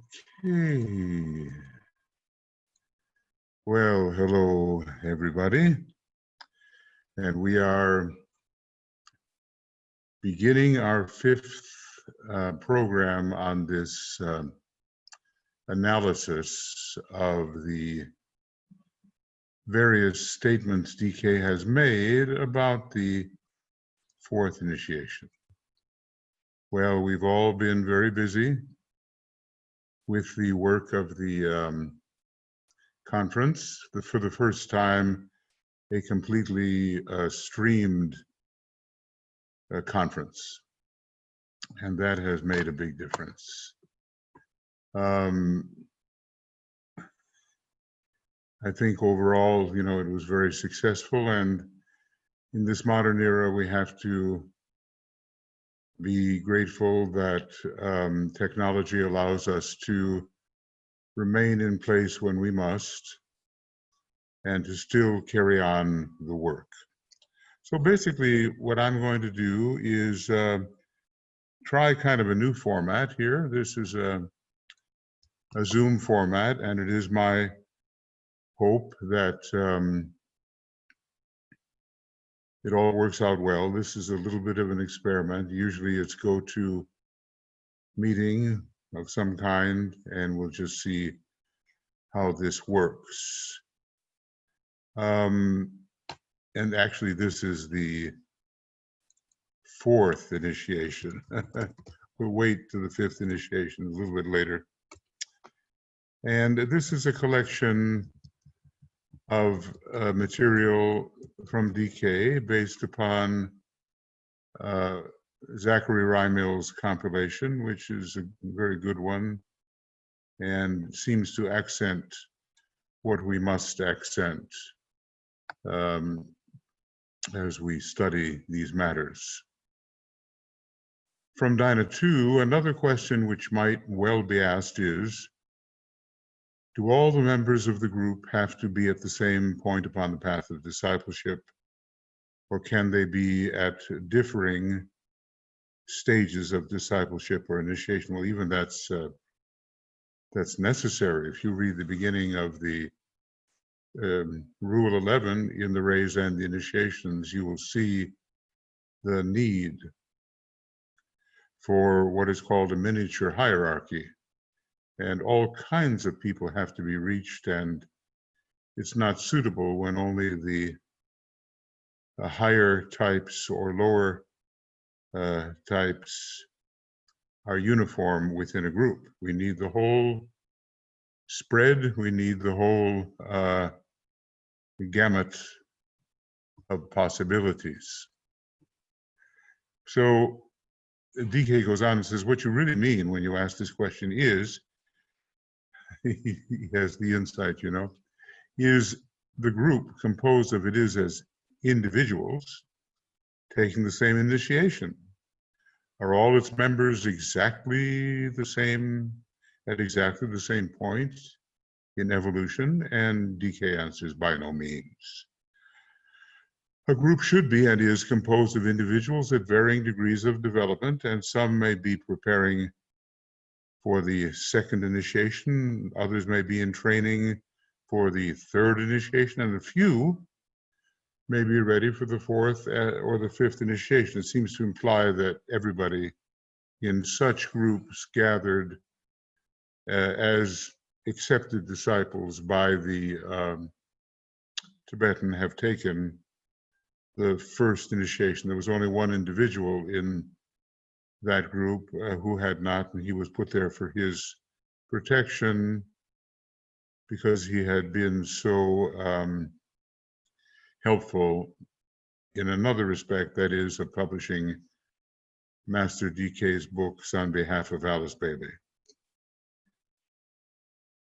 Okay. Well, hello, everybody. And we are beginning our fifth program on this analysis of the various statements DK has made about the fourth initiation. Well, we've all been very busy with the work of the conference. For the first time, a completely streamed conference, and that has made a big difference. I think overall, it was very successful, and in this modern era, we have to be grateful that technology allows us to remain in place when we must, and to still carry on the work. So basically, what I'm going to do is try kind of a new format here. This is a Zoom format, and it is my hope that it all works out well. This is a little bit of an experiment. Usually it's go to meeting of some kind, and we'll just see how this works. And actually, this is the fourth initiation. We'll wait to the fifth initiation a little bit later. And this is a collection of material from DK based upon Zachary Rymill's compilation, which is a very good one and seems to accent what we must accent as we study these matters. From Dinah 2, another question which might well be asked is, do all the members of the group have to be at the same point upon the path of discipleship, or can they be at differing stages of discipleship or initiation? Well, even that's necessary. If you read the beginning of the Rule 11 in the Rays and the Initiations, you will see the need for what is called a miniature hierarchy. And all kinds of people have to be reached, and it's not suitable when only the higher types or lower types are uniform within a group. We need the whole spread. We need the whole gamut of possibilities. So DK goes on and says, what you really mean when you ask this question is, he has the insight, is the group composed of it is as individuals taking the same initiation? Are all its members exactly the same, at exactly the same point in evolution? And DK answers, by no means. A group should be and is composed of individuals at varying degrees of development, and some may be preparing for the second initiation, others may be in training for the third initiation, and a few may be ready for the fourth or the fifth initiation. It seems to imply that everybody in such groups gathered as accepted disciples by the Tibetan have taken the first initiation. There was only one individual in that group who had not, and he was put there for his protection because he had been so helpful in another respect, that is of publishing Master DK's books on behalf of Alice Bailey.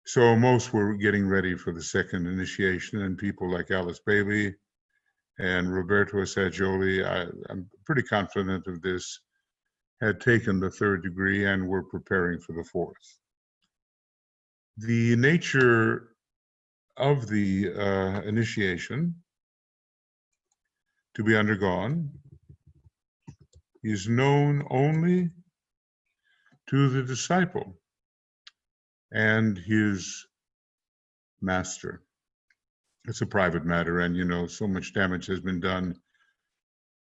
So most were getting ready for the second initiation, and people like Alice Bailey and Roberto Assagioli, I'm pretty confident of this, had taken the third degree and were preparing for the fourth. The nature of the initiation to be undergone is known only to the disciple. and his master. It's a private matter, and so much damage has been done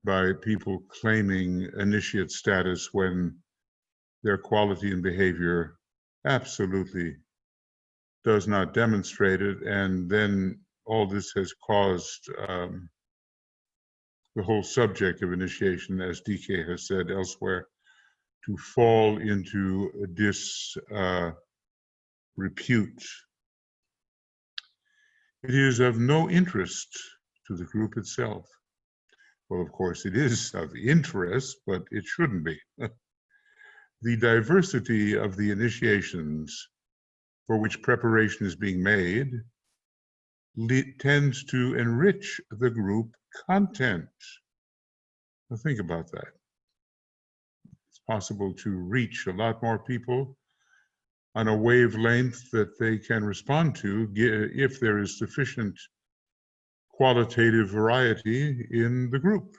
by people claiming initiate status when their quality and behavior absolutely does not demonstrate it. And then all this has caused the whole subject of initiation, as DK has said elsewhere, to fall into disrepute. It is of no interest to the group itself. Well, of course, it is of interest, but it shouldn't be. The diversity of the initiations for which preparation is being made tends to enrich the group content. Now think about that. It's possible to reach a lot more people on a wavelength that they can respond to if there is sufficient qualitative variety in the group.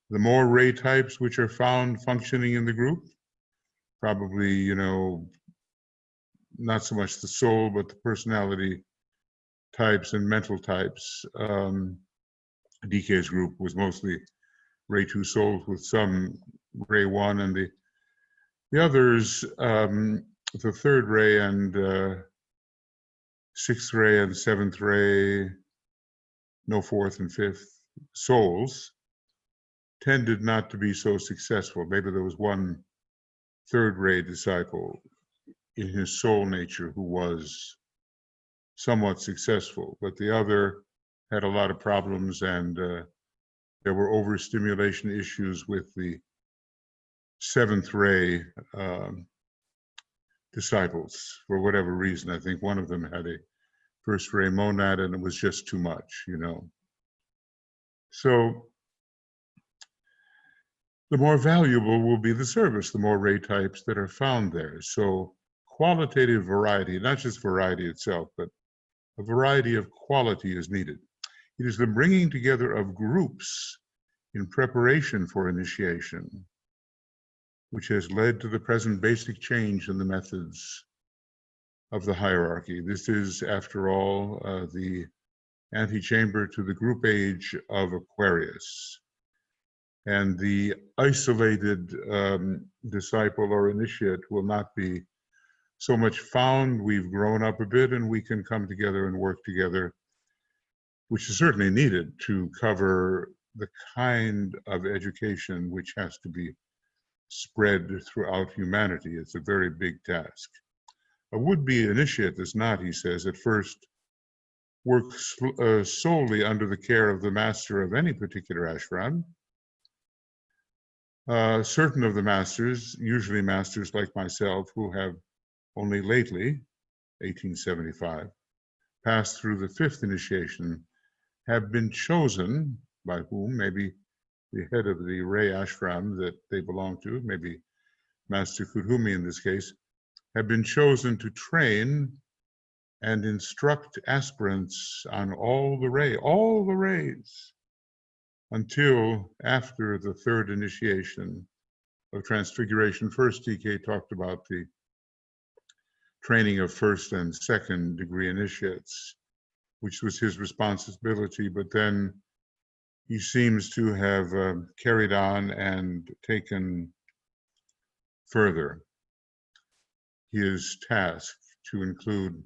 The more ray types which are found functioning in the group, probably, not so much the soul, but the personality types and mental types. DK's group was mostly ray 2 souls with some ray 1, and the others, the third ray and sixth ray and seventh ray, no fourth and fifth souls, tended not to be so successful. Maybe there was one third ray disciple in his soul nature who was somewhat successful, but the other had a lot of problems, and there were overstimulation issues with the seventh ray disciples for whatever reason. I think one of them had a first ray monad, and it was just too much, So the more valuable will be the service, the more ray types that are found there. So qualitative variety, not just variety itself, but a variety of quality is needed. It is the bringing together of groups in preparation for initiation which has led to the present basic change in the methods of the hierarchy. This is, after all, the antechamber to the group age of Aquarius. And the isolated disciple or initiate will not be so much found. We've grown up a bit and we can come together and work together, which is certainly needed to cover the kind of education which has to be spread throughout humanity. It's a very big task. A would-be initiate does not, he says, at first work solely under the care of the master of any particular ashram. Certain of the masters, usually masters like myself, who have only lately, 1875, passed through the fifth initiation, have been chosen by whom, maybe the head of the Ray ashram that they belong to, maybe Master Kudhumi in this case, have been chosen to train and instruct aspirants on all the rays, until after the third initiation of transfiguration. First, DK talked about the training of first and second degree initiates, which was his responsibility, but then he seems to have carried on and taken further his task to include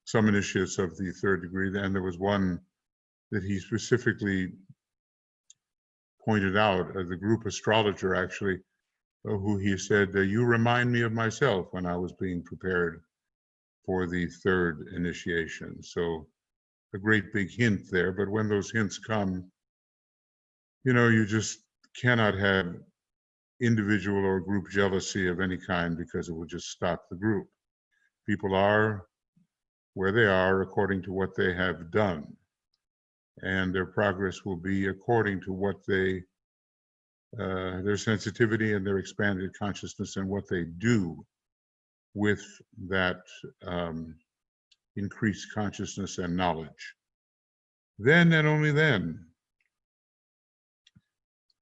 some initiates of the third degree. And there was one that he specifically pointed out, the group astrologer actually, who he said, you remind me of myself when I was being prepared for the third initiation. So a great big hint there, but when those hints come, you just cannot have individual or group jealousy of any kind, because it will just stop the group. People are where they are according to what they have done, and their progress will be according to what their sensitivity and their expanded consciousness and what they do with that increased consciousness and knowledge. Then and only then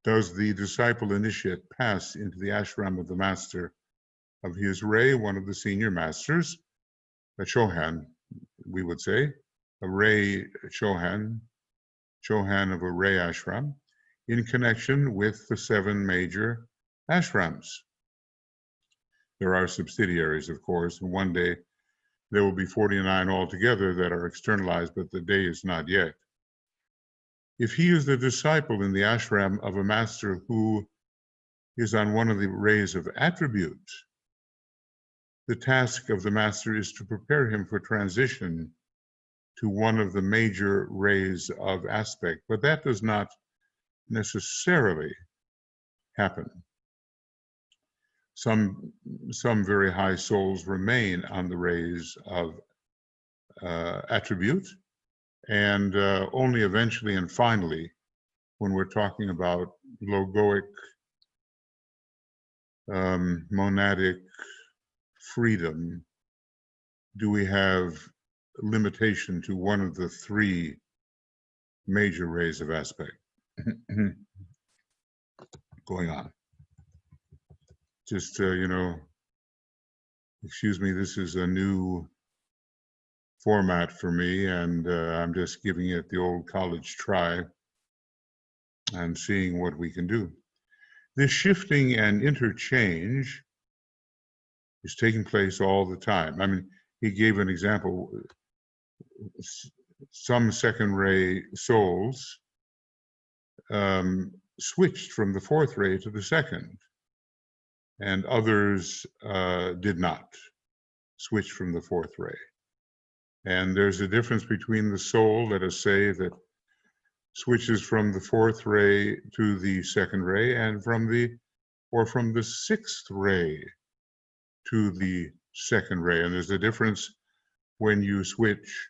does the disciple initiate pass into the ashram of the master of his ray, one of the senior masters, a Chohan, we would say, a ray Chohan of a ray ashram, in connection with the 7 major ashrams. There are subsidiaries, of course, and one day there will be 49 altogether that are externalized, but the day is not yet. If he is the disciple in the ashram of a master who is on one of the rays of attribute, the task of the master is to prepare him for transition to one of the major rays of aspect, but that does not necessarily happen. Some very high souls remain on the rays of attribute, and only eventually and finally, when we're talking about logoic, monadic freedom, do we have limitation to one of the 3 major rays of aspect going on. Just, excuse me, this is a new format for me, and I'm just giving it the old college try and seeing what we can do. This shifting and interchange is taking place all the time. I mean, he gave an example. Some second ray souls switched from the 4th ray to the 2nd, and others did not switch from the 4th ray. And there's a difference between the soul, let us say, that switches from the 4th ray to the 2nd ray, and from the 6th ray to the 2nd ray. And there's a difference when you switch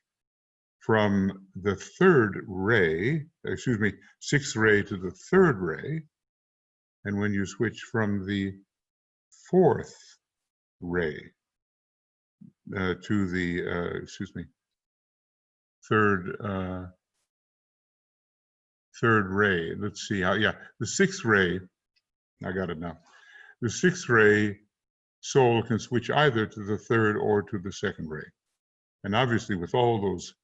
from the 6th ray to the 3rd ray, and when you switch from the 4th ray to the third ray. Let's see how, the 6th ray, I got it now. The 6th ray soul can switch either to the 3rd or to the 2nd ray. And obviously, with all those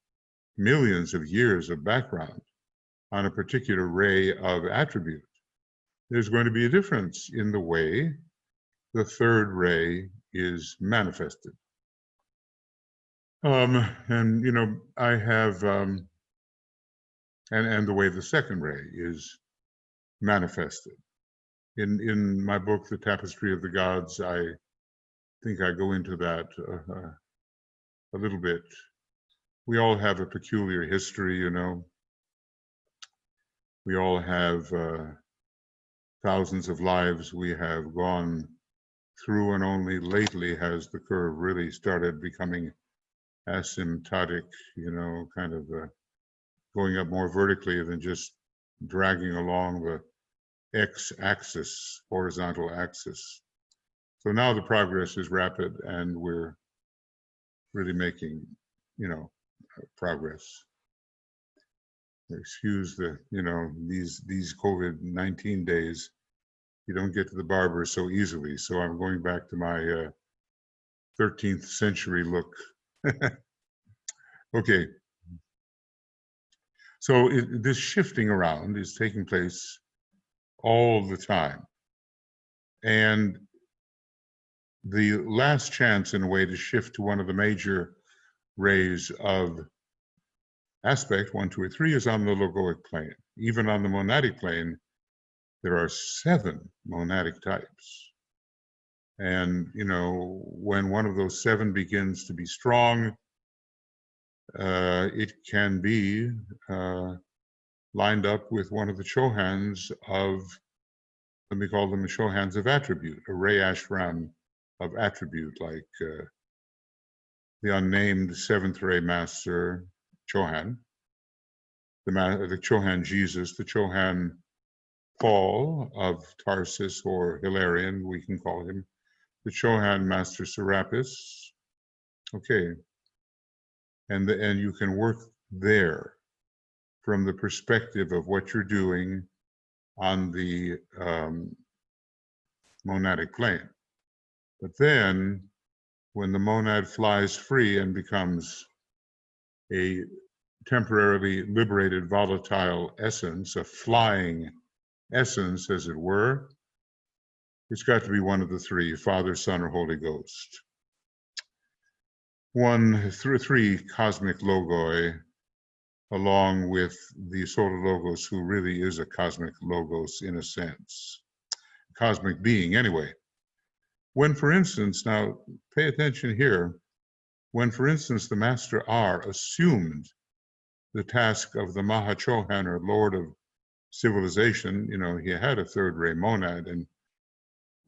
millions of years of background on a particular ray of attribute, there's going to be a difference in the way the 3rd ray is manifested. And I have, and the way the 2nd ray is manifested. In my book, The Tapestry of the Gods, I think I go into that a little bit. We all have a peculiar history, We all have thousands of lives we have gone through, and only lately has the curve really started becoming asymptotic, kind of going up more vertically than just dragging along the x-axis, horizontal axis. So now the progress is rapid, and we're really making, progress. Excuse the, these COVID-19 days, you don't get to the barber so easily. So I'm going back to my 13th century look. Okay. So this shifting around is taking place all the time. And the last chance, in a way, to shift to one of the major rays of aspect, 1, 2, or 3, is on the logoic plane. Even on the monadic plane, there are 7 monadic types. And, when one of those 7 begins to be strong, it can be lined up with one of the Chohans of, let me call them the Chohans of attribute, a ray ashram of attribute, like the unnamed 7th ray master Chohan, the Chohan Jesus, the Chohan Paul of Tarsus, or Hilarion, we can call him, the Chohan master Serapis. Okay, and you can work there from the perspective of what you're doing on the monadic plane. But then, when the monad flies free and becomes a temporarily liberated volatile essence, a flying essence, as it were, it's got to be one of the three, Father, Son, or Holy Ghost. One through three cosmic logoi, along with the solar logos, who really is a cosmic logos in a sense, cosmic being anyway. When, for instance, now pay attention here, when, for instance, the Master R assumed the task of the Mahachohan, or Lord of Civilization, he had a third ray monad, and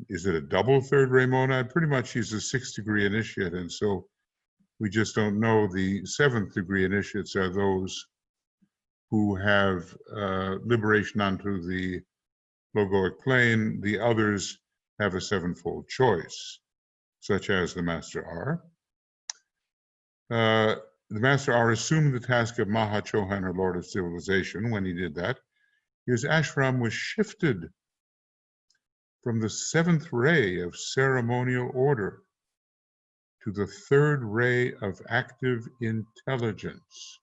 is it a double third ray monad? Pretty much he's a 6th degree initiate, and so we just don't know. The 7th degree initiates are those who have liberation onto the logoic plane. The others have a sevenfold choice, such as the Master R. The Master R assumed the task of Mahachohan, or Lord of Civilization. When he did that, his ashram was shifted from the 7th ray of ceremonial order to the 3rd ray of active intelligence.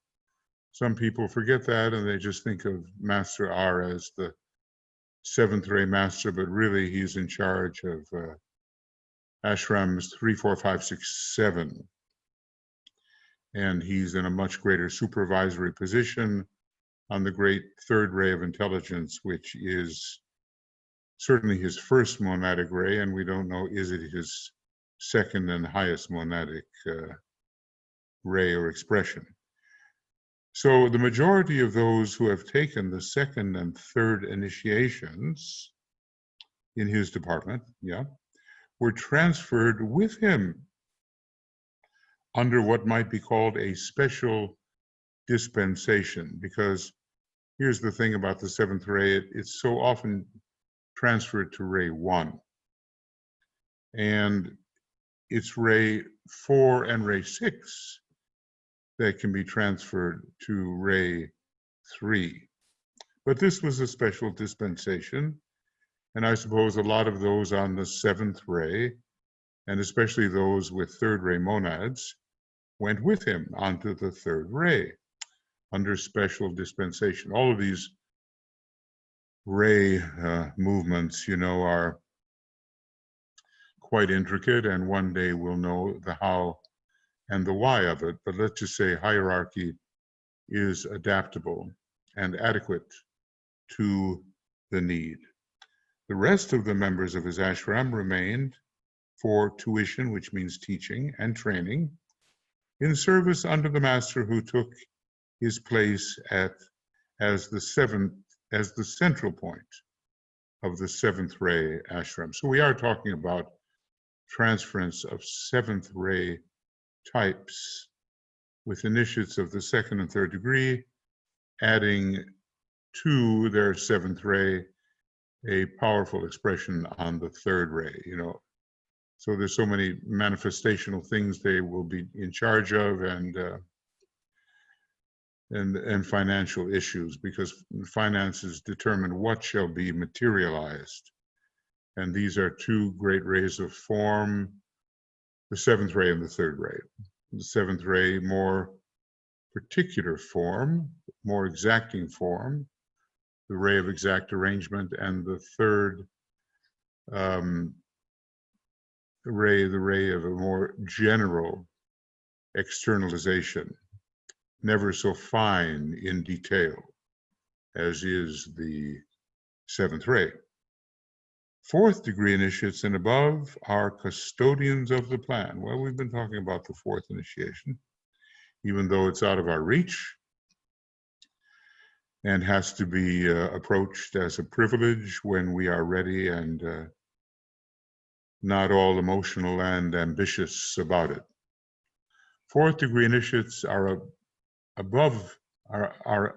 Some people forget that and they just think of Master R as the 7th ray master, but really he's in charge of ashrams 3, 4, 5, 6, 7. And he's in a much greater supervisory position on the great 3rd ray of intelligence, which is certainly his first monadic ray, and we don't know, is it his second and highest monadic ray or expression. So the majority of those who have taken the 2nd and 3rd initiations in his department, were transferred with him under what might be called a special dispensation, because here's the thing about the 7th ray, it's so often transferred to ray 1. And it's ray 4 and ray 6 that can be transferred to ray 3. But this was a special dispensation, and I suppose a lot of those on the 7th ray, and especially those with 3rd ray monads, went with him onto the 3rd ray under special dispensation. All of these ray movements, are quite intricate, and one day we'll know the how and the why of it. But let's just say hierarchy is adaptable and adequate to the need. The rest of the members of his ashram remained for tuition, which means teaching and training, in service under the master who took his place as the central point of the 7th ray ashram. So we are talking about transference of 7th ray types with initiates of the 2nd and 3rd degree, adding to their 7th ray a powerful expression on the 3rd ray, So there's so many manifestational things they will be in charge of, and financial issues, because finances determine what shall be materialized. And these are two great rays of form, the 7th ray and the 3rd ray. The 7th ray, more particular form, more exacting form, the ray of exact arrangement, and the 3rd ray, the ray of a more general externalization, never so fine in detail as is the 7th ray. 4th degree initiates and above are custodians of the plan. Well, we've been talking about the 4th initiation, even though it's out of our reach and has to be approached as a privilege when we are ready and not all emotional and ambitious about it. 4th degree initiates are above are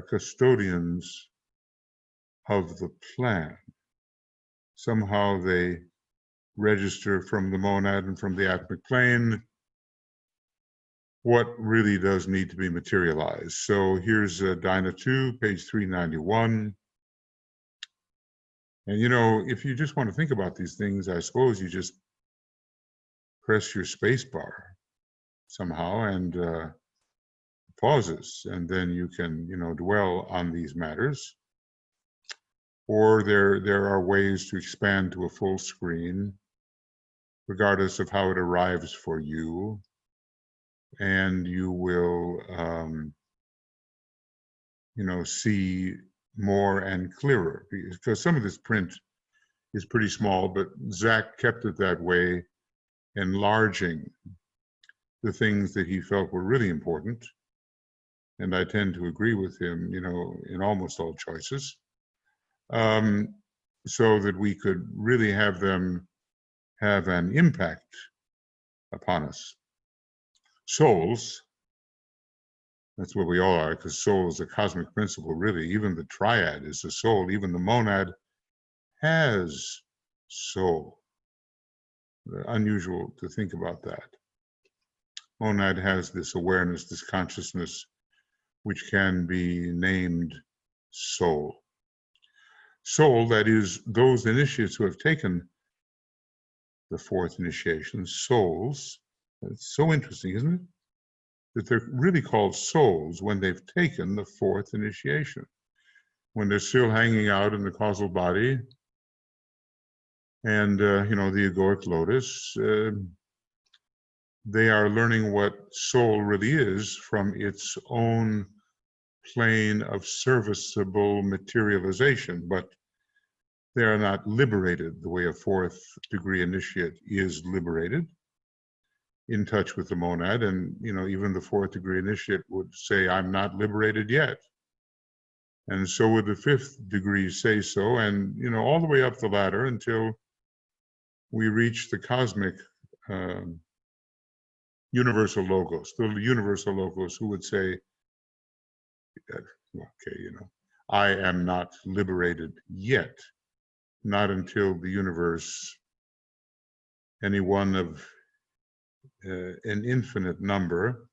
custodians of the plan. Somehow they register from the monad and from the atmic plane what really does need to be materialized. So here's Dyna 2, page 391. And you know, if you just want to think about these things, I suppose you just press your space bar somehow and pauses, and then you can, you know, dwell on these matters. Or there are ways to expand to a full screen, regardless of how it arrives for you, and you will, you know, see more and clearer, because some of this print is pretty small, but Zach kept it that way, enlarging the things that he felt were really important. And I tend to agree with him, you know, in almost all choices, so that we could really have them have an impact upon us. Souls, that's what we all are, because soul is a cosmic principle, really. Even the triad is a soul. Even the monad has soul. Unusual to think about that. Monad has this awareness, this consciousness, which can be named soul. Soul, that is, those initiates who have taken the fourth initiation, souls. It's so interesting, isn't it? That they're really called souls when they've taken the fourth initiation. When they're still hanging out in the causal body and, you know, the egoic lotus, they are learning what soul really is from its own plane of serviceable materialization, but they are not liberated the way a fourth degree initiate is liberated, in touch with the monad. And, you know, even the fourth degree initiate would say, I'm not liberated yet. And so would the fifth degree say so, and, you know, all the way up the ladder until we reach the cosmic universal logos, the universal logos, who would say, okay, you know, I am not liberated yet, not until the universe, any one of an infinite number.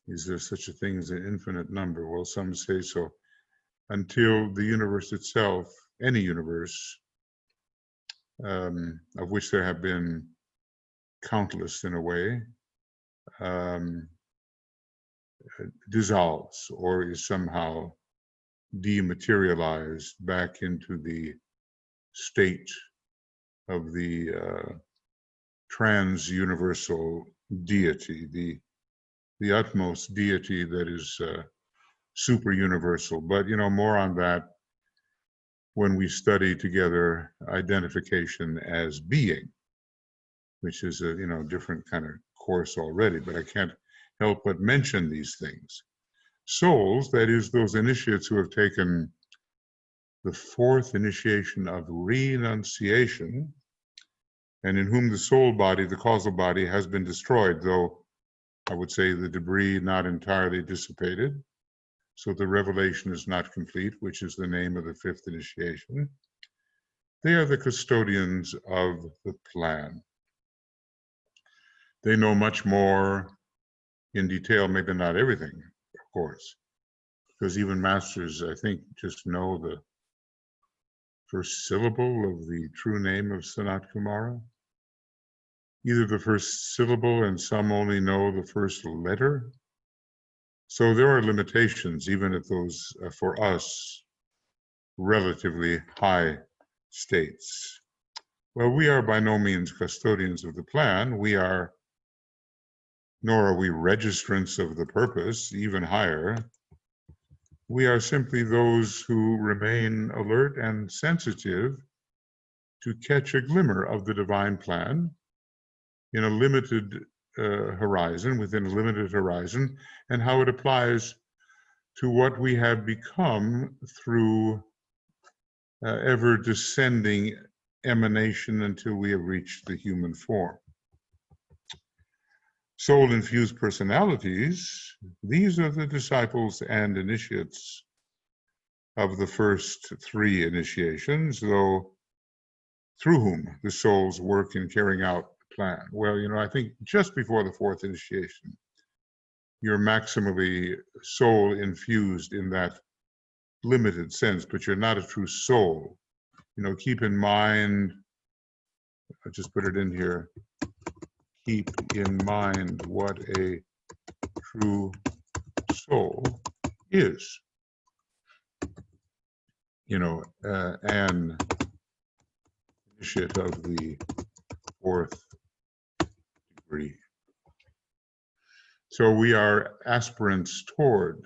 Is there such a thing as an infinite number? Well, some say so. Until the universe itself, any universe, of which there have been countless in a way, dissolves or is somehow dematerialized back into the state of the trans-universal deity, the utmost deity that is super universal. But, you know, more on that when we study together identification as being, which is a, you know, different kind of course already, but I can't help but mention these things. Souls, that is, those initiates who have taken the fourth initiation of renunciation, and in whom the soul body, the causal body, has been destroyed, though I would say the debris not entirely dissipated. So the revelation is not complete, which is the name of the fifth initiation. They are the custodians of the plan. They know much more in detail, maybe not everything, of course, because even masters, I think, just know the first syllable of the true name of Sanat Kumara. Either the first syllable, and some only know the first letter. So there are limitations, even at those, for us, relatively high states. Well, we are by no means custodians of the plan. We are, nor are we registrants of the purpose, even higher. We are simply those who remain alert and sensitive to catch a glimmer of the divine plan in a limited horizon, within a limited horizon, and how it applies to what we have become through ever descending emanation until we have reached the human form. Soul-infused personalities, these are the disciples and initiates of the first three initiations, though through whom the souls work in carrying out the plan. Well, you know, I think just before the fourth initiation, you're maximally soul-infused in that limited sense, but you're not a true soul. Keep in mind, I'll just put it in here, keep in mind what a true soul is. An initiate of the fourth degree. So we are aspirants toward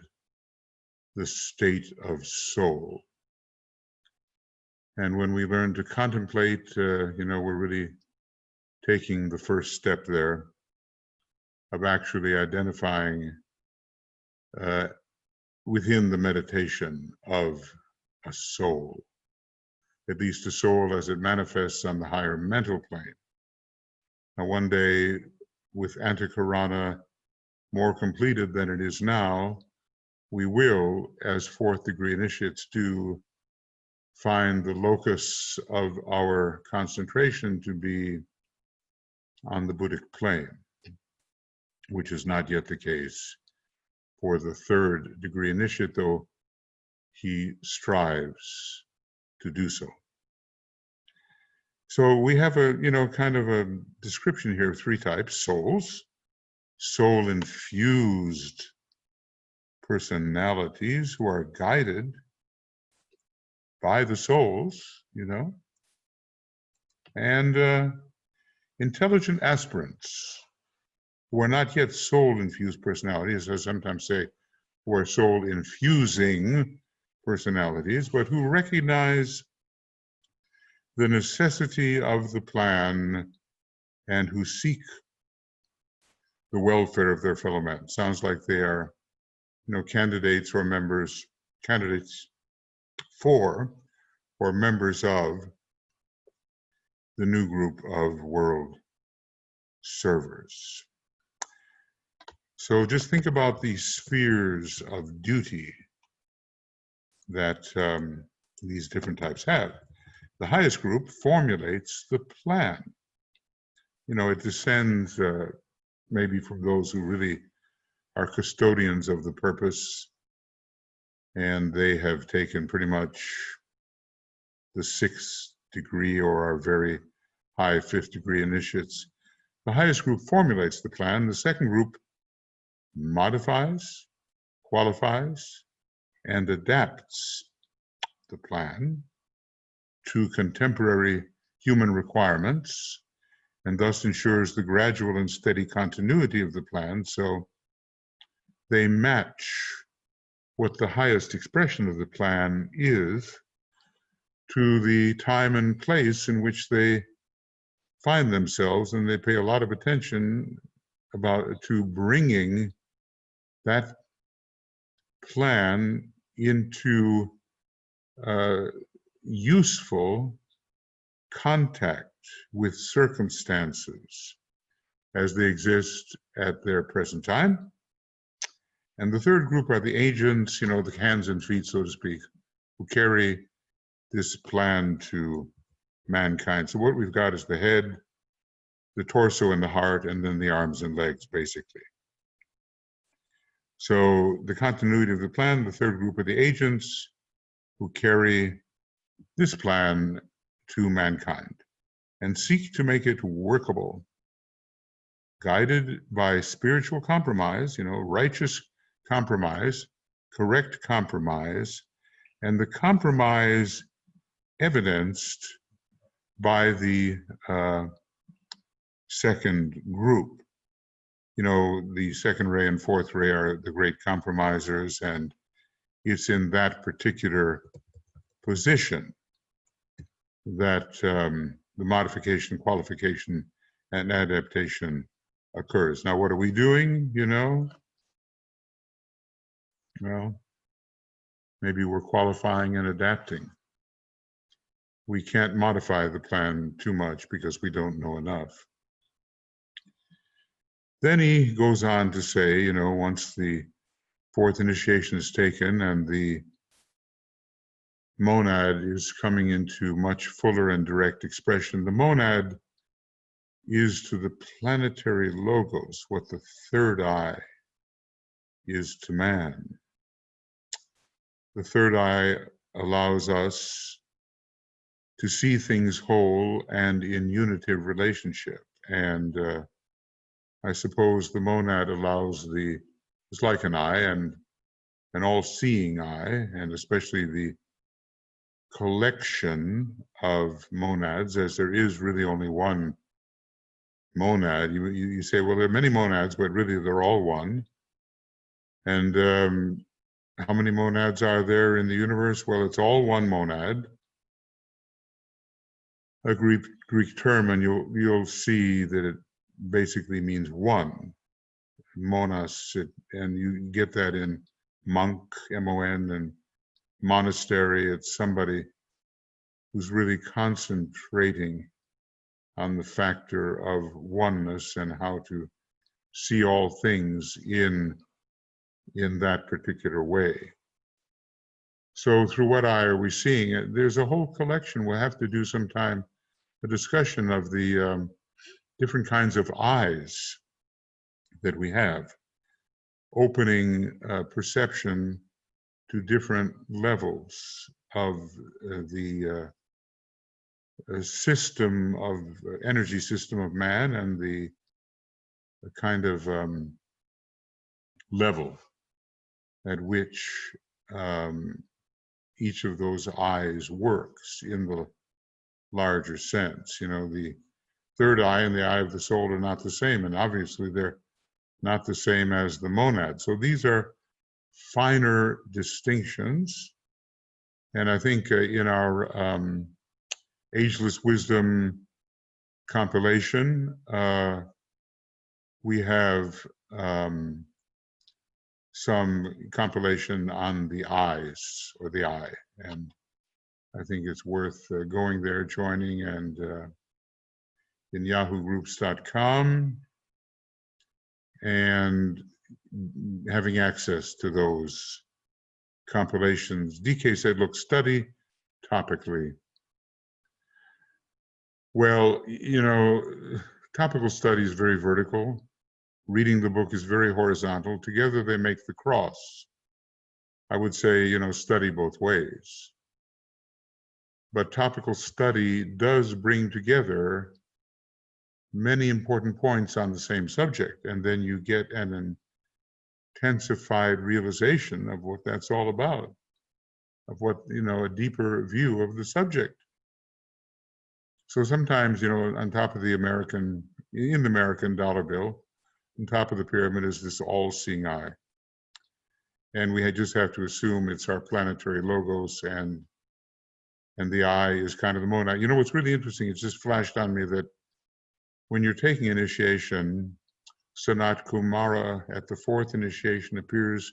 the state of soul. And when we learn to contemplate, we're really taking the first step there of actually identifying within the meditation of a soul, at least a soul as it manifests on the higher mental plane. Now, one day, with Antakarana more completed than it is now, we will, as fourth degree initiates do, find the locus of our concentration to be on the Buddhic plane, which is not yet the case for the third degree initiate, though he strives to do so. So we have a, kind of a description here of three types: souls, soul-infused personalities who are guided by the souls, and intelligent aspirants who are not yet soul-infused personalities, as I sometimes say, who are soul-infusing personalities, but who recognize the necessity of the plan and who seek the welfare of their fellow men. Sounds like they are, candidates for or members of the new group of world servers. So just think about these spheres of duty that these different types have. The highest group formulates the plan. It descends maybe from those who really are custodians of the purpose, and they have taken pretty much the sixth degree or our very high fifth degree initiates. The highest group formulates the plan. The second group modifies, qualifies, and adapts the plan to contemporary human requirements, and thus ensures the gradual and steady continuity of the plan. So they match what the highest expression of the plan is to the time and place in which they find themselves, and they pay a lot of attention to bringing that plan into useful contact with circumstances as they exist at their present time. And the third group are the agents, the hands and feet, so to speak, who carry this plan to mankind. So what we've got is the head, the torso, and the heart, and then the arms and legs, basically. So the continuity of the plan, the third group are the agents who carry this plan to mankind and seek to make it workable, guided by spiritual compromise, righteous compromise, correct compromise, and the compromise evidenced by the second group. The second ray and fourth ray are the great compromisers, and it's in that particular position that the modification, qualification, and adaptation occurs. Now, what are we doing, Well, maybe we're qualifying and adapting. We can't modify the plan too much because we don't know enough. Then he goes on to say, once the fourth initiation is taken and the monad is coming into much fuller and direct expression, the monad is to the planetary logos what the third eye is to man. The third eye allows us to see things whole and in unitive relationship. And I suppose the monad allows it's like an eye and an all-seeing eye, and especially the collection of monads, as there is really only one monad. You say, well, there are many monads, but really they're all one. And how many monads are there in the universe? Well, it's all one monad, a Greek term, and you'll see that it basically means one, monas, and you get that in monk, M-O-N, and monastery. It's somebody who's really concentrating on the factor of oneness and how to see all things in that particular way. So through what eye are we seeing it? There's a whole collection. We'll have to do sometime a discussion of the different kinds of eyes that we have, opening perception to different levels of the system of energy system of man, and the kind of level at which each of those eyes works in the larger sense. The third eye and the eye of the soul are not the same, and obviously they're not the same as the monad. So these are finer distinctions, and I think in our Ageless Wisdom compilation, we have some compilation on the eyes, or the eye, and I think it's worth going there, joining, and in yahoogroups.com, and having access to those compilations. DK said, look, study topically. Well, topical study is very vertical. Reading the book is very horizontal. Together they make the cross. I would say, study both ways. But topical study does bring together many important points on the same subject, and then you get an intensified realization of what that's all about, of what, a deeper view of the subject. So sometimes, on top of in the American dollar bill, on top of the pyramid is this all-seeing eye. And we just have to assume it's our planetary logos, and the eye is kind of the monad. What's really interesting, it's just flashed on me that when you're taking initiation, Sanat Kumara at the fourth initiation appears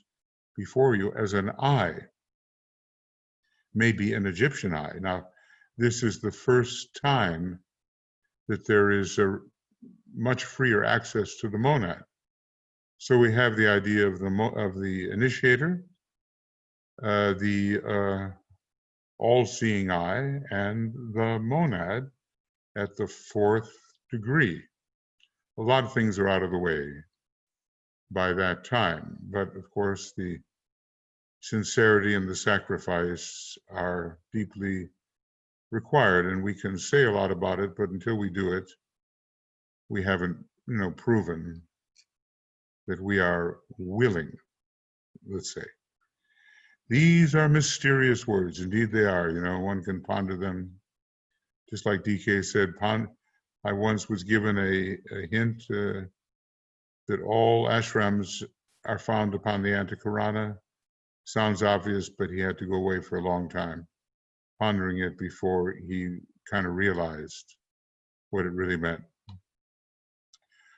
before you as an eye, maybe an Egyptian eye. Now, this is the first time that there is a much freer access to the monad. So we have the idea of the initiator, the all-seeing eye, and the monad at the fourth degree. A lot of things are out of the way by that time, but of course the sincerity and the sacrifice are deeply required, and we can say a lot about it, but until we do it, we haven't, proven that we are willing, let's say. These are mysterious words. Indeed they are. One can ponder them. Just like DK said, I once was given a hint that all ashrams are found upon the Antakarana. Sounds obvious, but he had to go away for a long time, pondering it before he kind of realized what it really meant.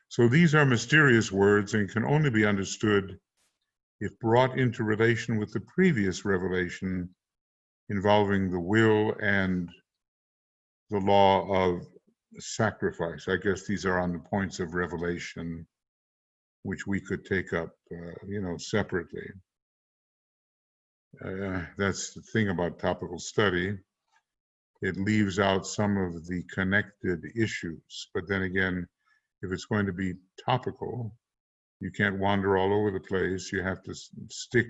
So these are mysterious words and can only be understood if brought into relation with the previous revelation involving the will and the law of sacrifice. I guess these are on the points of revelation, which we could take up, separately. That's the thing about topical study. It leaves out some of the connected issues, but then again, if it's going to be topical, you can't wander all over the place. You have to stick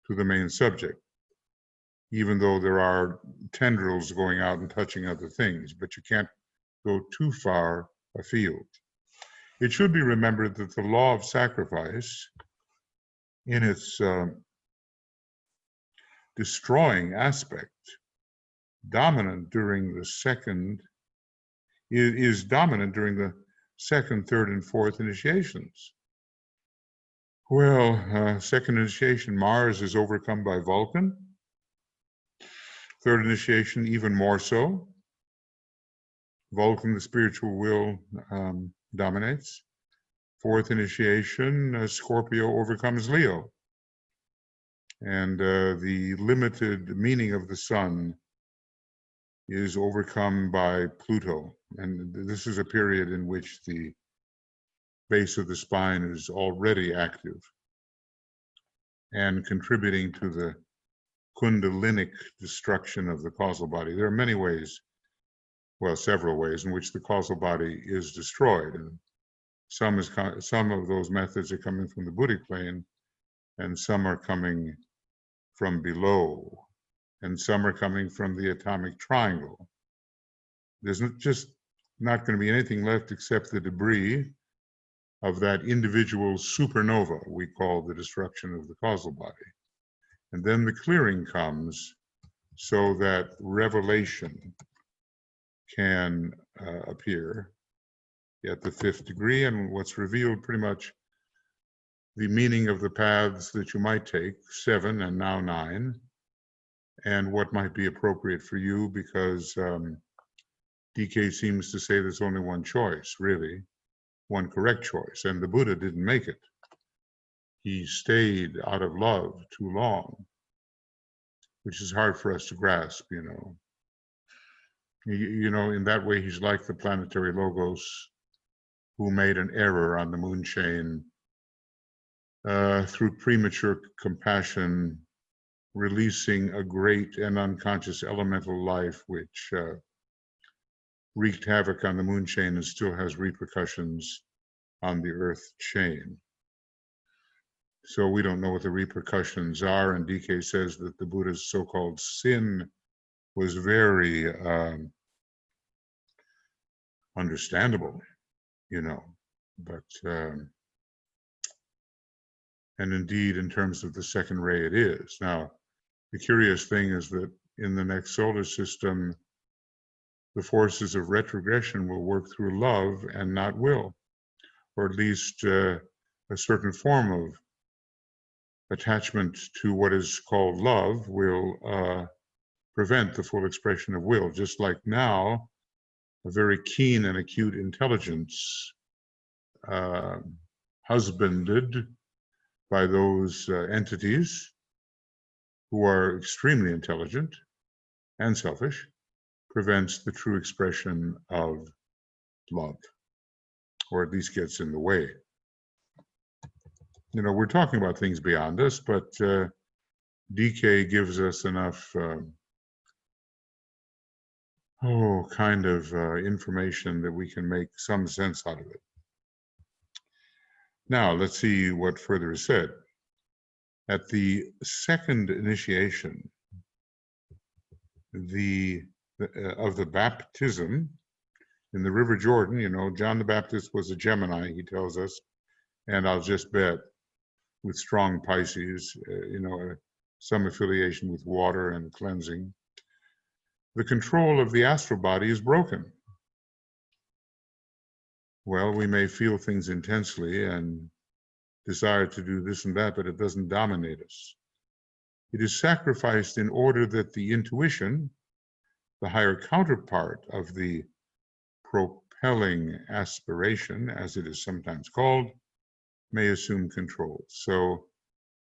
to the main subject. even though there are tendrils going out and touching other things, but you can't go too far afield. It should be remembered that the law of sacrifice, in its destroying aspect, dominant during the second, is dominant during the second, third, and fourth initiations. Well, second initiation, Mars is overcome by Vulcan. Third initiation, even more so. Vulcan, the spiritual will, dominates. Fourth initiation, Scorpio overcomes Leo. And the limited meaning of the sun is overcome by Pluto. And this is a period in which the base of the spine is already active and contributing to the Kundalinic destruction of the causal body. There are many ways, well, several ways in which the causal body is destroyed. And some of those methods are coming from the Buddhic plane, and some are coming from below, and some are coming from the atomic triangle. There's just not going to be anything left except the debris of that individual supernova we call the destruction of the causal body. And then the clearing comes so that revelation can appear at the fifth degree, and what's revealed pretty much the meaning of the paths that you might take, 7 and now 9, and what might be appropriate for you, because DK seems to say there's only one choice, really, one correct choice, and the Buddha didn't make it. He stayed out of love too long, which is hard for us to grasp, you know. You know, in that way, he's like the planetary logos who made an error on the moon chain through premature compassion, releasing a great and unconscious elemental life which wreaked havoc on the moon chain and still has repercussions on the earth chain. So we don't know what the repercussions are, and DK says that the Buddha's so-called sin was very understandable, you know, but and indeed in terms of the second ray it is. Now, the curious thing is that in the next solar system, the forces of retrogression will work through love and not will, or at least a certain form of attachment to what is called love will prevent the full expression of will, just like now a very keen and acute intelligence husbanded by those entities who are extremely intelligent and selfish prevents the true expression of love, or at least gets in the way. You know, we're talking about things beyond us, but DK gives us enough kind of information that we can make some sense out of it. Now, let's see what further is said. At the second initiation, of the baptism in the River Jordan, you know, John the Baptist was a Gemini, he tells us, and I'll just bet with strong Pisces, you know, some affiliation with water and cleansing. The control of the astral body is broken. Well, we may feel things intensely and desire to do this and that, but it doesn't dominate us. It is sacrificed in order that the intuition, the higher counterpart of the propelling aspiration, as it is sometimes called, may assume control. So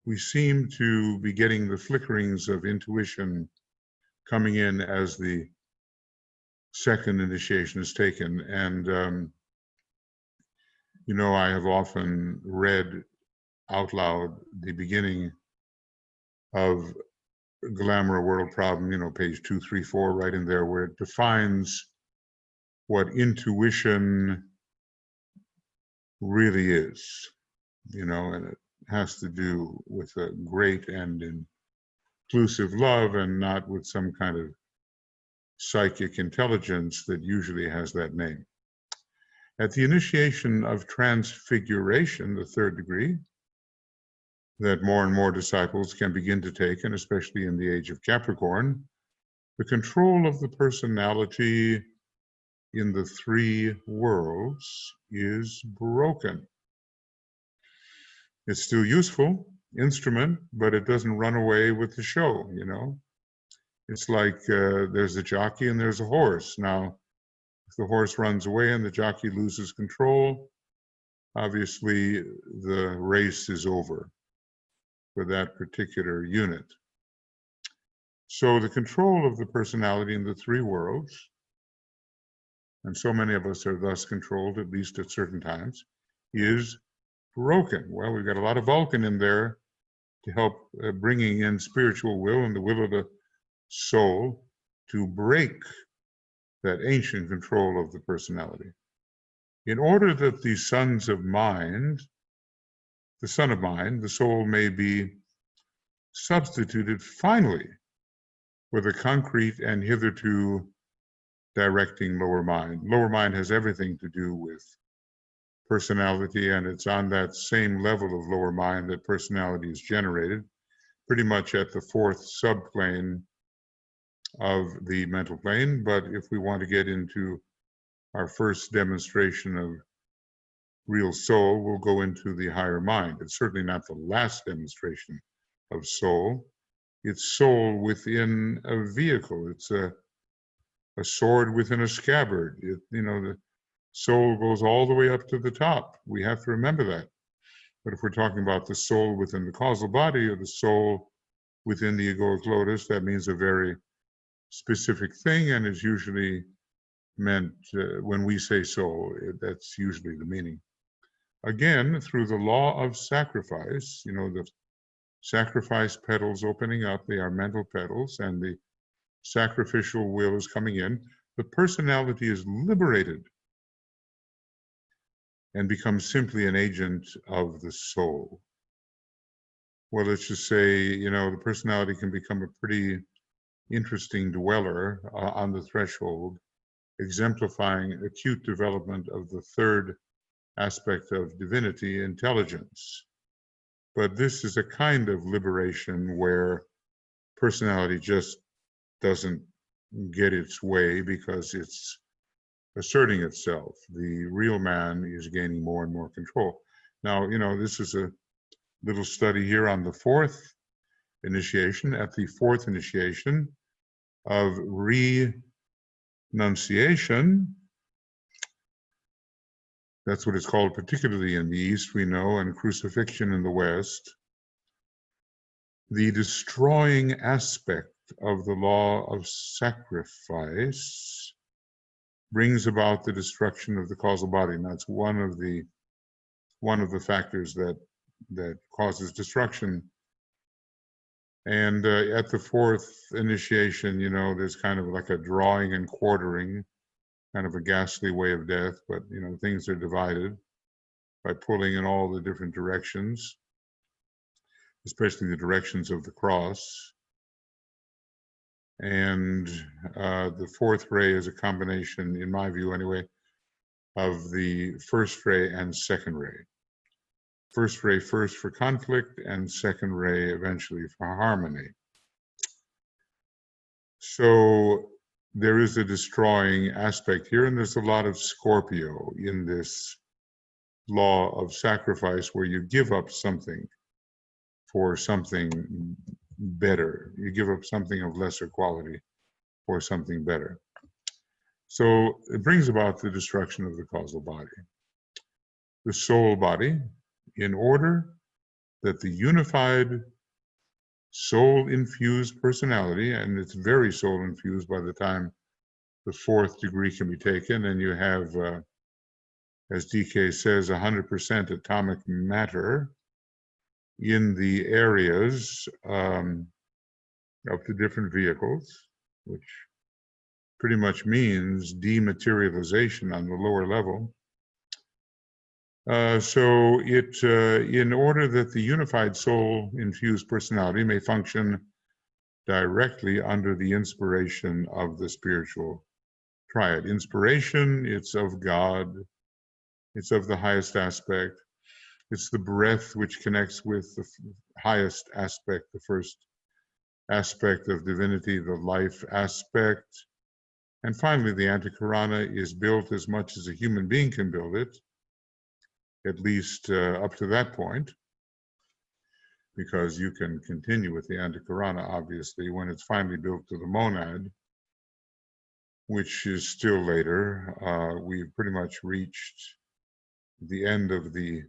we seem to be getting the flickerings of intuition coming in as the second initiation is taken. And, you know, I have often read out loud the beginning of Glamour, a World Problem, you know, page 234, right in there, where it defines what intuition really is, you know, and it has to do with a great and exclusive love and not with some kind of psychic intelligence that usually has that name. At the initiation of transfiguration, the third degree, that more and more disciples can begin to take, and especially in the age of Capricorn, the control of the personality in the three worlds is broken. It's still useful instrument, but it doesn't run away with the show, you know. It's like there's a jockey and there's a horse. Now, if the horse runs away and the jockey loses control, obviously the race is over for that particular unit. So the control of the personality in the three worlds, and so many of us are thus controlled, at least at certain times, is broken. Well, we've got a lot of Vulcan in there to help bringing in spiritual will and the will of the soul to break that ancient control of the personality. In order that the sons of mind, the son of mind, the soul, may be substituted finally for the concrete and hitherto directing lower mind. Lower mind has everything to do with personality, and it's on that same level of lower mind that personality is generated, pretty much at the fourth subplane of the mental plane. But if we want to get into our first demonstration of real soul, we'll go into the higher mind. It's certainly not the last demonstration of soul. It's soul within a vehicle. It's a sword within a scabbard. The soul goes all the way up to the top. We have to remember that. But if we're talking about the soul within the causal body or the soul within the egoic lotus, that means a very specific thing, and is usually meant, when we say soul, that's usually the meaning. Again, through the law of sacrifice, the sacrifice petals opening up, they are mental petals, and the sacrificial will is coming in, the personality is liberated and becomes simply an agent of the soul. Well, let's just say, the personality can become a pretty interesting dweller on the threshold, exemplifying acute development of the third aspect of divinity, intelligence. But this is a kind of liberation where personality just doesn't get its way because it's asserting itself. The real man is gaining more and more control. Now, this is a little study here on the fourth initiation. At the fourth initiation of renunciation, that's what it's called, particularly in the East, we know, and crucifixion in the West, the destroying aspect of the law of sacrifice brings about the destruction of the causal body, and that's one of the factors that causes destruction. And at the fourth initiation, there's kind of like a drawing and quartering, kind of a ghastly way of death, but things are divided by pulling in all the different directions, especially the directions of the cross. And the fourth ray is a combination, in my view anyway, of the first ray and second ray. First ray first for conflict, and second ray eventually for harmony. So there is a destroying aspect here, and there's a lot of Scorpio in this law of sacrifice, where you give up something for something better. You give up something of lesser quality for something better. So it brings about the destruction of the causal body. The soul body, in order that the unified soul-infused personality, and it's very soul-infused by the time the fourth degree can be taken, and you have, as DK says, 100% atomic matter in the areas of the different vehicles, which pretty much means dematerialization on the lower level. So in order that the unified soul-infused personality may function directly under the inspiration of the spiritual triad. Inspiration, it's of God, it's of the highest aspect. It's the breath which connects with the highest aspect, the first aspect of divinity, the life aspect. And finally, the Antakarana is built as much as a human being can build it, at least up to that point, because you can continue with the Antakarana, obviously, when it's finally built to the monad, which is still later. We've pretty much reached the end of the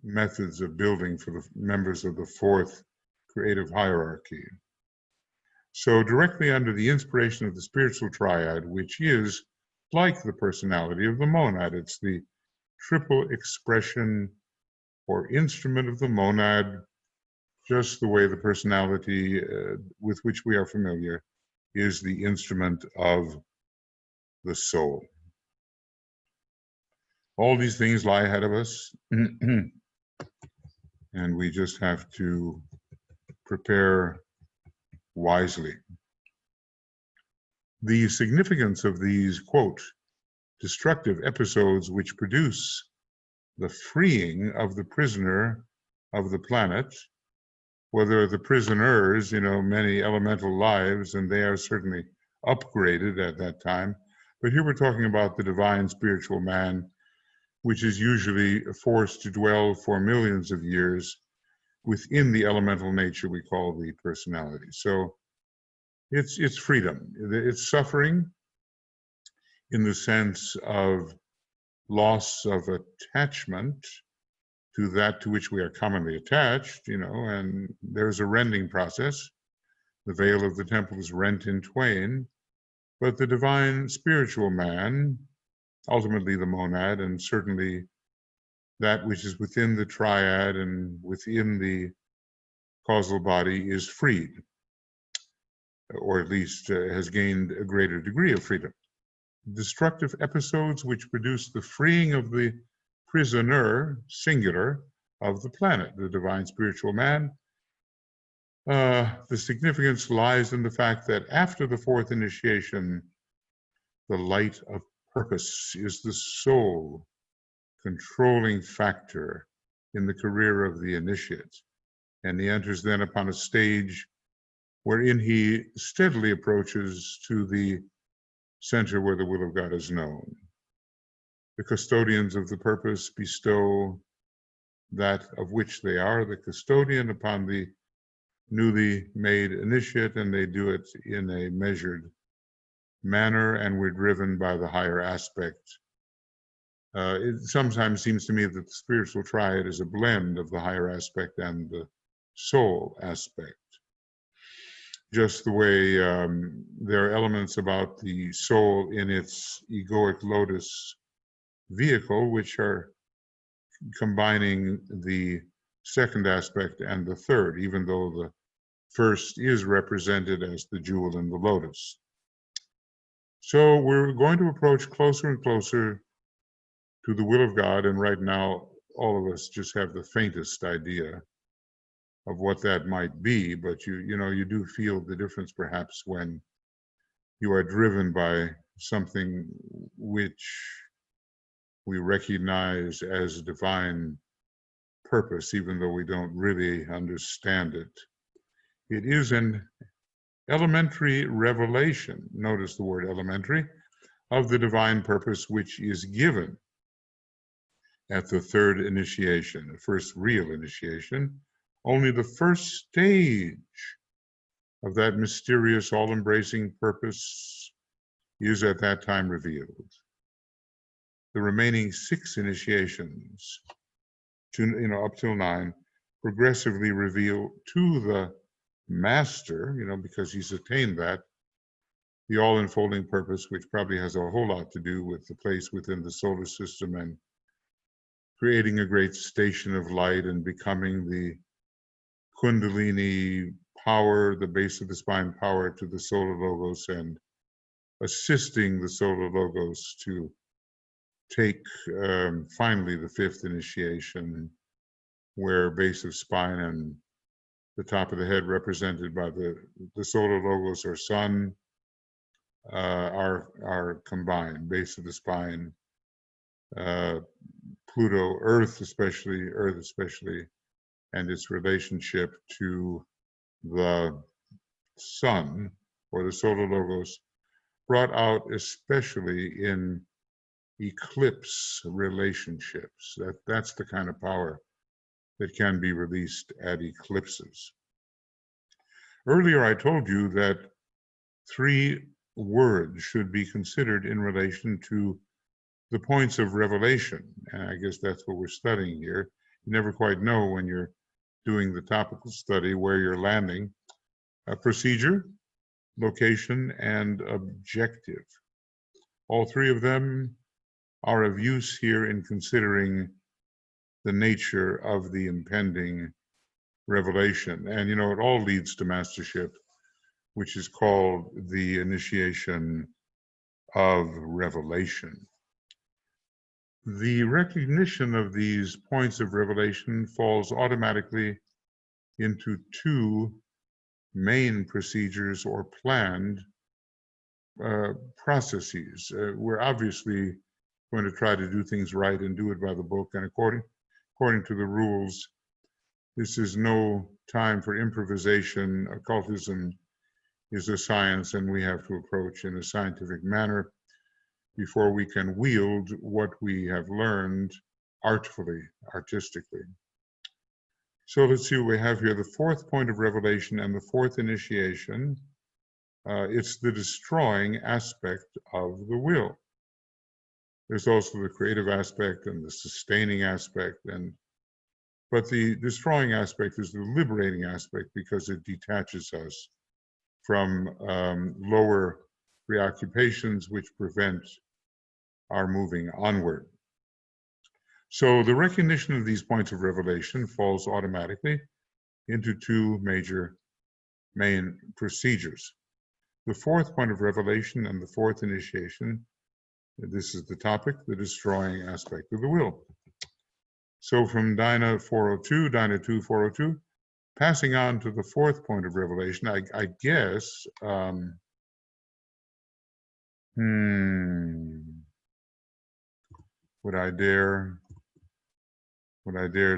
methods of building for the members of the fourth creative hierarchy. So directly under the inspiration of the spiritual triad, which is like the personality of the monad, it's the triple expression or instrument of the monad, just the way the personality with which we are familiar is the instrument of the soul. All these things lie ahead of us, and we just have to prepare wisely. The significance of these, quote, destructive episodes which produce the freeing of the prisoner of the planet, whether the prisoners, many elemental lives, and they are certainly upgraded at that time. But here we're talking about the divine spiritual man, which is usually forced to dwell for millions of years within the elemental nature we call the personality. So it's freedom. It's suffering in the sense of loss of attachment to that to which we are commonly attached, and there's a rending process. The veil of the temple is rent in twain, but the divine spiritual man, ultimately the monad, and certainly that which is within the triad and within the causal body, is freed, or at least has gained a greater degree of freedom. Destructive episodes which produce the freeing of the prisoner, singular, of the planet, the divine spiritual man. The significance lies in the fact that after the fourth initiation, the light of purpose is the sole controlling factor in the career of the initiate, and he enters then upon a stage wherein he steadily approaches to the center where the will of God is known. The custodians of the purpose bestow that of which they are the custodian upon the newly made initiate, and they do it in a measured manner, and we're driven by the higher aspect. It sometimes seems to me that the spiritual triad is a blend of the higher aspect and the soul aspect. Just the way there are elements about the soul in its egoic lotus vehicle, which are combining the second aspect and the third, even though the first is represented as the jewel in the lotus. So we're going to approach closer and closer to the will of God, and right now all of us just have the faintest idea of what that might be, but you do feel the difference perhaps when you are driven by something which we recognize as divine purpose, even though we don't really understand it. It is an elementary revelation, notice the word elementary, of the divine purpose which is given at the third initiation, the first real initiation. Only the first stage of that mysterious, all-embracing purpose is at that time revealed. The remaining 6 initiations, up till 9, progressively reveal to the master, because he's attained that, the all-enfolding purpose, which probably has a whole lot to do with the place within the solar system and creating a great station of light and becoming the Kundalini power, the base of the spine power to the solar logos, and assisting the solar logos to take finally the 5th initiation, where base of spine and the top of the head represented by the solar logos or sun, are combined. Base of the spine, Pluto, Earth especially, and its relationship to the sun or the solar logos, brought out especially in eclipse relationships. That's the kind of power that can be released at eclipses. Earlier, I told you that 3 words should be considered in relation to the points of revelation. And I guess that's what we're studying here. You never quite know when you're doing the topical study where you're landing. Procedure, location, and objective. All 3 of them are of use here in considering the nature of the impending revelation. And you know, it all leads to mastership, which is called the initiation of revelation. The recognition of these points of revelation falls automatically into 2 main procedures or planned processes. We're obviously going to try to do things right and do it by the book and according to the rules. This is no time for improvisation. Occultism is a science, and we have to approach in a scientific manner before we can wield what we have learned artfully, artistically. So let's see what we have here. The 4th point of revelation and the 4th initiation. It's the destroying aspect of the will. There's also the creative aspect and the sustaining aspect, but the destroying aspect is the liberating aspect because it detaches us from lower preoccupations which prevent our moving onward. So the recognition of these points of revelation falls automatically into 2 major main procedures. The 4th point of revelation and the 4th initiation, this is the topic, the destroying aspect of the will. So from Dyna 402, Dyna 2 402, passing on to the 4th point of revelation, I guess, would I dare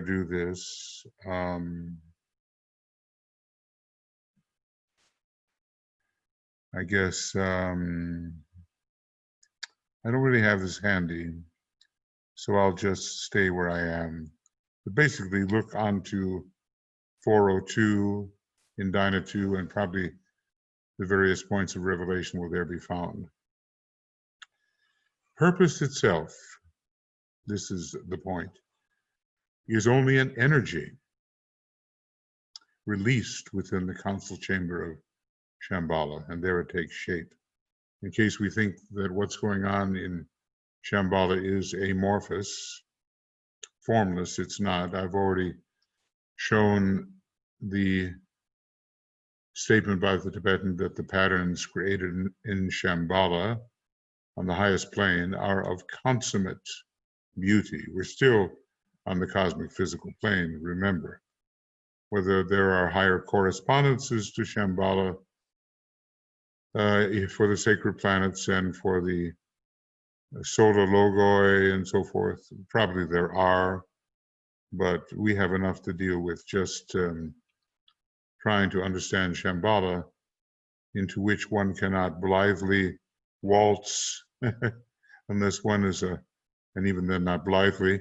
do this? I guess I don't really have this handy, so I'll just stay where I am. But basically, look onto 402 in Dyna 2, and probably the various points of revelation will there be found. Purpose itself, this is the point, is only an energy released within the council chamber of Shambhala, and there it takes shape. In case we think that what's going on in Shambhala is amorphous, formless, it's not. I've already shown the statement by the Tibetan that the patterns created in Shambhala on the highest plane are of consummate beauty. We're still on the cosmic physical plane, remember. Whether there are higher correspondences to Shambhala for the sacred planets and for the solar logoi and so forth, probably there are, but we have enough to deal with just trying to understand Shambhala, into which one cannot blithely waltz unless one is and even then not blithely,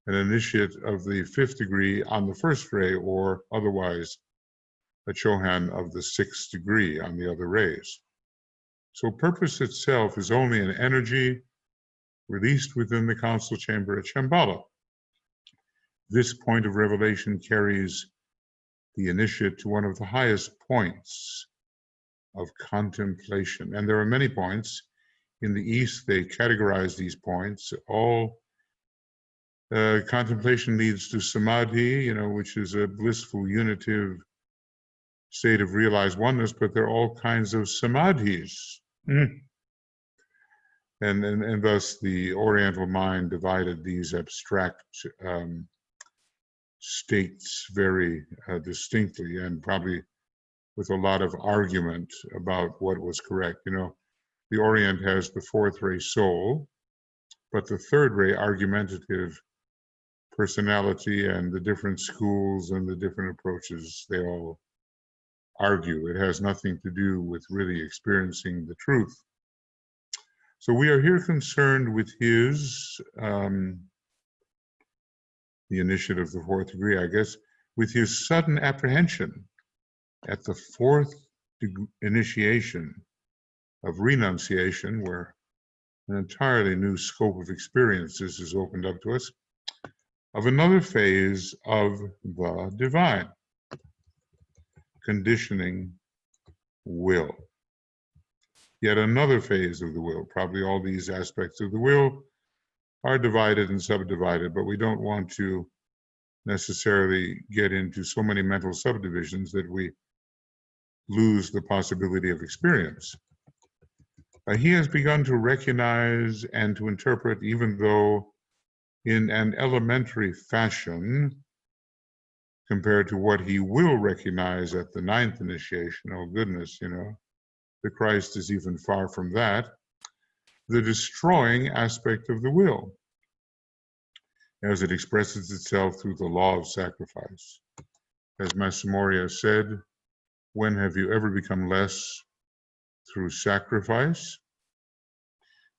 an initiate of the 5th degree on the 1st ray, or otherwise a Chohan of the 6th degree on the other rays. So purpose itself is only an energy released within the council chamber at Shambhala. This point of revelation carries the initiate to one of the highest points of contemplation. And there are many points. In the East, they categorize these points. All contemplation leads to samadhi, which is a blissful unitive state of realized oneness, but there are all kinds of samadhis. And thus the Oriental mind divided these abstract states very distinctly, and probably with a lot of argument about what was correct. You know, the Orient has the fourth ray soul, but the third ray argumentative personality, and the different schools and the different approaches, they all argue. It has nothing to do with really experiencing the truth. So we are here concerned with his, the initiative of the fourth degree, I guess, with his sudden apprehension at the fourth initiation of renunciation, where an entirely new scope of experiences is opened up to us, of another phase of the divine, conditioning will. Yet another phase of the will. Probably all these aspects of the will are divided and subdivided, but we don't want to necessarily get into so many mental subdivisions that we lose the possibility of experience. He has begun to recognize and to interpret, even though in an elementary fashion, compared to what he will recognize at the ninth initiation. Oh goodness, you know, the Christ is even far from that. The destroying aspect of the will, as it expresses itself through the law of sacrifice. As Massamoria said, when have you ever become less? Through sacrifice.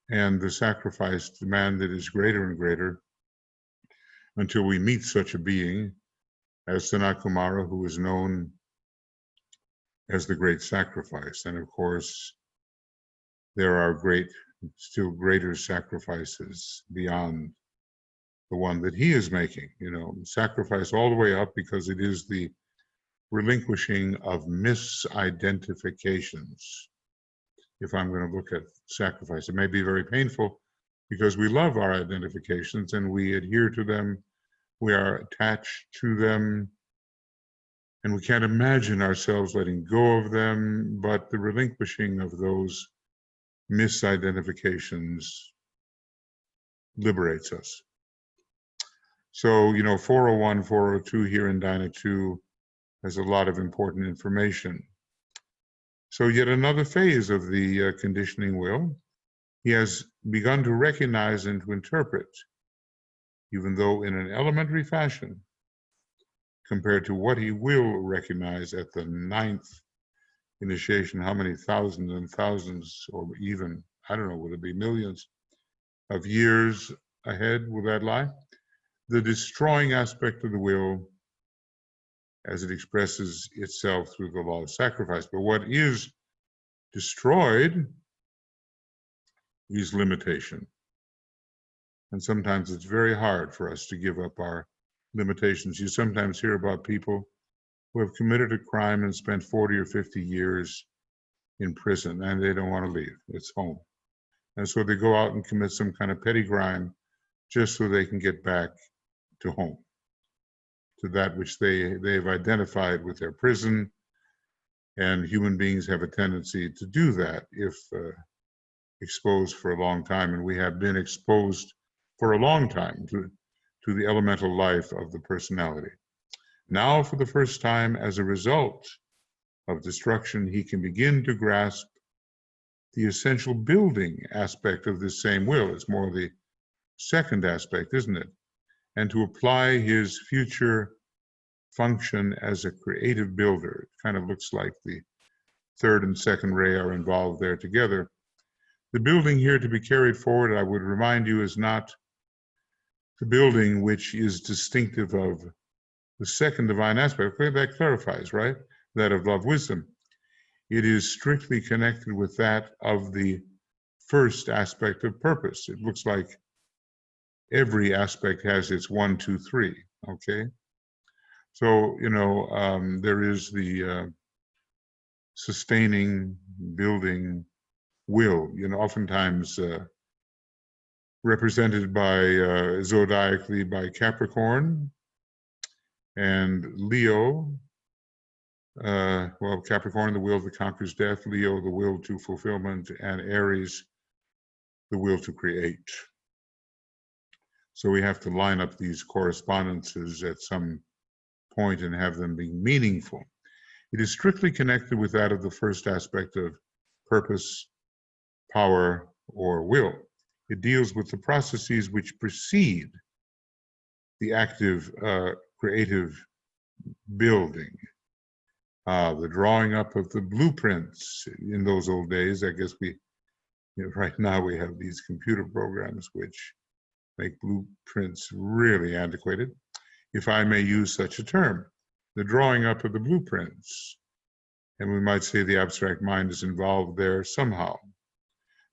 And the sacrifice demanded is greater and greater until we meet such a being as Sanat Kumara, who is known as the great sacrifice. And of course, there are still greater sacrifices beyond the one that he is making. You know, sacrifice all the way up, because it is the relinquishing of misidentifications. If I'm going to look at sacrifice, it may be very painful because we love our identifications and we adhere to them, we are attached to them, and we can't imagine ourselves letting go of them, but the relinquishing of those misidentifications liberates us. So, you know, 401, 402 here in Dina 2 has a lot of important information. So yet another phase of the conditioning will, he has begun to recognize and to interpret, even though in an elementary fashion, compared to what he will recognize at the ninth initiation. How many thousands and thousands, or even, I don't know, would it be millions of years ahead will that lie? The destroying aspect of the will as it expresses itself through the law of sacrifice. But what is destroyed is limitation. And sometimes it's very hard for us to give up our limitations. You sometimes hear about people who have committed a crime and spent 40 or 50 years in prison, and they don't want to leave. It's home. And so they go out and commit some kind of petty crime just so they can get back to home, to that which they've identified with their prison. And human beings have a tendency to do that if exposed for a long time, and we have been exposed for a long time to the elemental life of the personality. Now, for the first time, as a result of destruction, he can begin to grasp the essential building aspect of this same will. It's more the second aspect, isn't it? And to apply his future function as a creative builder. It kind of looks like the third and second ray are involved there together. The building here to be carried forward, I would remind you, is not the building which is distinctive of the second divine aspect. That clarifies, right? That of love wisdom. It is strictly connected with that of the first aspect of purpose. It looks like every aspect has its 1, 2, 3, okay? So, you know, there is the sustaining, building will, you know, oftentimes represented by zodiacally by Capricorn and Leo. Well, Capricorn, the will that conquers death, Leo, the will to fulfillment, and Aries, the will to create. So we have to line up these correspondences at some point and have them be meaningful. It is strictly connected with that of the first aspect of purpose, power, or will. It deals with the processes which precede the active creative building. The drawing up of the blueprints in those old days. I guess right now we have these computer programs which make blueprints really antiquated, if I may use such a term. The drawing up of the blueprints, and we might say the abstract mind is involved there somehow,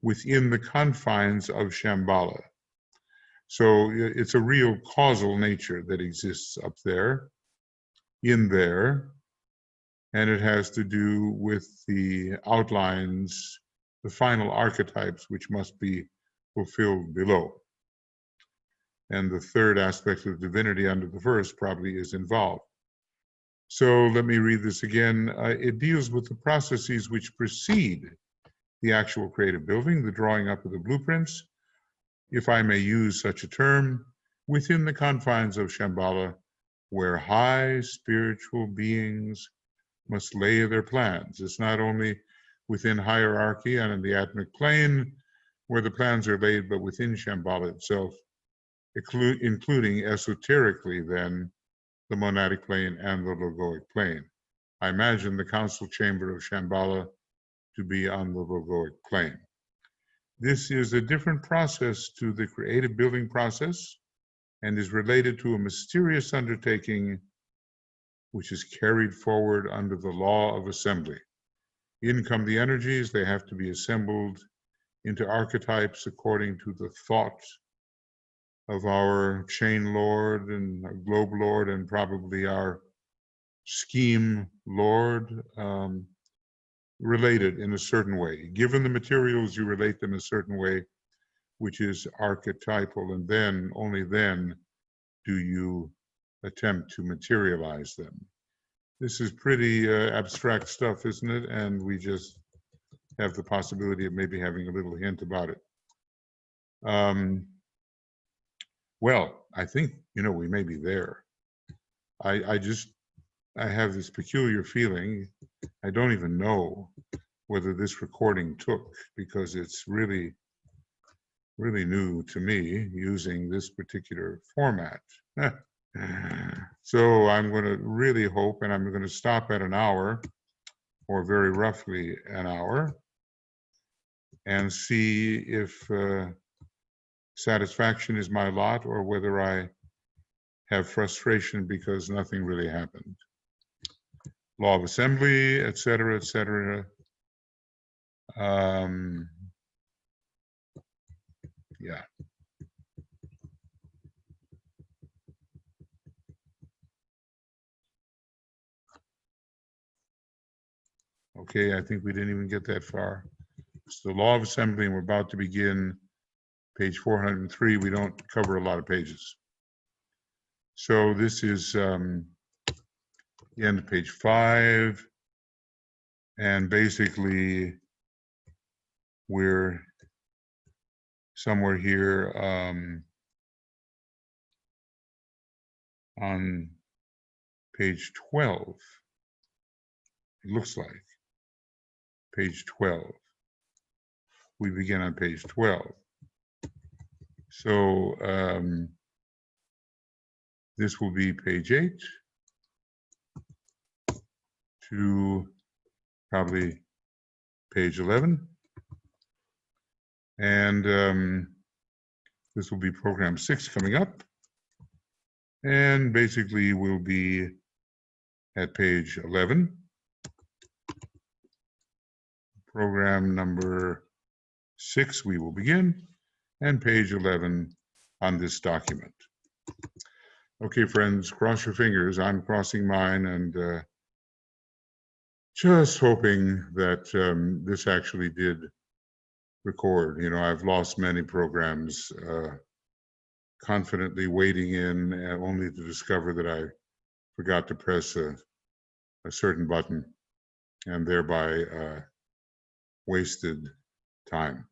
within the confines of Shambhala. So it's a real causal nature that exists up there, in there, and it has to do with the outlines, the final archetypes which must be fulfilled below. And the third aspect of divinity under the first probably is involved. So let me read this again. It deals with the processes which precede the actual creative building, the drawing up of the blueprints, if I may use such a term, within the confines of Shambhala, where high spiritual beings must lay their plans. It's not only within hierarchy and in the atmic plane where the plans are laid, but within Shambhala itself, including esoterically then the monadic plane and the logoic plane. I imagine the council chamber of Shambhala to be on the logoic plane. This is a different process to the creative building process and is related to a mysterious undertaking which is carried forward under the law of assembly. In come the energies, they have to be assembled into archetypes according to the thought of our chain lord and our globe lord and probably our scheme lord, related in a certain way. Given the materials, you relate them a certain way, which is archetypal, and then, only then, do you attempt to materialize them. This is pretty abstract stuff, isn't it? And we just have the possibility of maybe having a little hint about it. Well, I think, we may be there. I have this peculiar feeling. I don't even know whether this recording took, because it's really, really new to me using this particular format. So I'm going to really hope, and I'm going to stop at an hour, or very roughly an hour, and see if satisfaction is my lot or whether I have frustration because nothing really happened. Law of assembly, et cetera, et cetera. Yeah. Okay, I think we didn't even get that far. It's the law of assembly, and we're about to begin page 403. We don't cover a lot of pages. So this is the end of page 5. And basically, we're somewhere here on page 12. It looks like page 12. We begin on page 12. So this will be page 8 to probably page 11. And this will be program 6 coming up. And basically we'll be at page 11. Program number 6 we will begin, and page 11 on this document. Okay, friends, cross your fingers. I'm crossing mine, and just hoping that this actually did record. I've lost many programs confidently waiting in, only to discover that I forgot to press a certain button and thereby wasted time.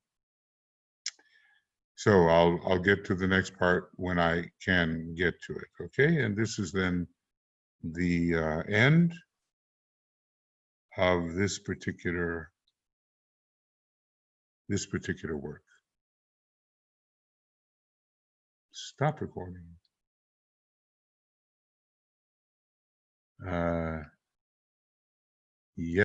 So I'll get to the next part when I can get to it, okay? And this is then the end of this particular work. Stop recording. Yeah.